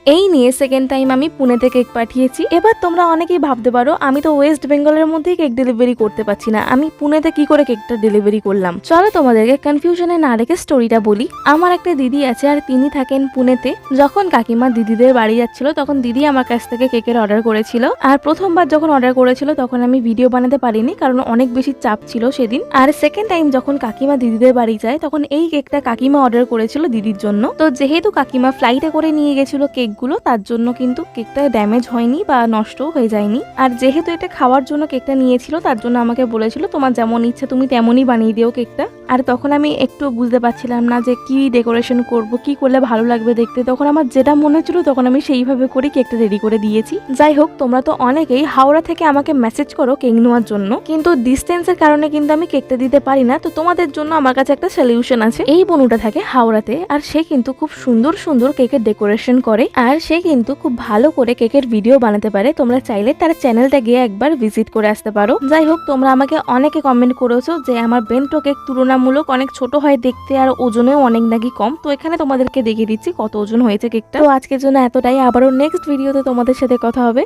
এই নিয়ে second time আমি পুনেতে কেক পাঠিয়েছি। এবার তোমরা অনেকেই ভাবতে পারো আমি তো ওয়েস্ট বেঙ্গলের মধ্যেই কেক ডেলিভারি করতে পারছি না, আমি পুনেতে কি করে কেকটা ডেলিভারি করলাম। চলো তোমাদেরকে কনফিউশনে না রেখে স্টোরিটা বলি। আমার একটা দিদি আছে আর তিনি থাকেন পুনেতে। যখন কাকিমা দিদিদের বাড়ি যাচ্ছিল তখন দিদি আমার কাছ থেকে কেকের অর্ডার করেছিল। আর প্রথমবার যখন অর্ডার করেছিল তখন আমি ভিডিও বানাতে পারিনি, কারণ অনেক বেশি চাপ ছিল সেদিন। আর সেকেন্ড টাইম যখন কাকিমা দিদিদের বাড়ি যায় তখন এই কেকটা কাকিমা অর্ডার করেছিল দিদির জন্য। তো যেহেতু কাকিমা ফ্লাইটে করে নিয়ে গেছিল কেকগুলো, তার জন্য কিন্তু কেকটা ড্যামেজ হয়নি বা নষ্টও হয়ে যায়নি। আর যেহেতু এটা খাওয়ার জন্য কেকটা নিয়েছিল তার জন্য আমাকে বলেছিল তোমার যেমন ইচ্ছা তুমি তেমনই বানিয়ে দিও কেকটা। আর তখন আমি একটু বুঝতে পারছিলাম না যে কি ডেকোরেশন করব, কি করলে ভালো লাগবে দেখতে। তখন আমার যেটা মনে হচ্ছিল তখন আমি সেইভাবে করে কেকটা রেডি করে দিয়েছি। যাই হোক, তোমরা তো অনেকেই হাওড়া থেকে আমাকে মেসেজ করো কেক নেওয়ার জন্য, কিন্তু ডিস্টেন্সের কারণে কিন্তু আমি কেকটা দিতে পারি না। তো তোমাদের জন্য আমার কাছে একটা সলিউশন আছে। এই বনুটা থাকে হাওড়াতে আর সে কিন্তু খুব সুন্দর সুন্দর কেকের ডেকোরেশন করে আর সে কিন্তু খুব ভালো করে কেকের ভিডিও বানাতে পারে। তোমরা চাইলে তার চ্যানেলটা গিয়ে একবার ভিজিট করে আসতে পারো। যাই হোক, তোমরা আমাকে অনেকে কমেন্ট করেছো যে আমার বেন্টো কেক তুলনামূলক অনেক ছোট হয় দেখতে আর ওজনেও অনেক নাকি কম। তো এখানে তোমাদেরকে দেখিয়ে দিচ্ছি কত ওজন হয়েছে কেকটা। তো আজকের জন্য এতটাই, আবারও নেক্সট ভিডিওতে তোমাদের সাথে কথা হবে।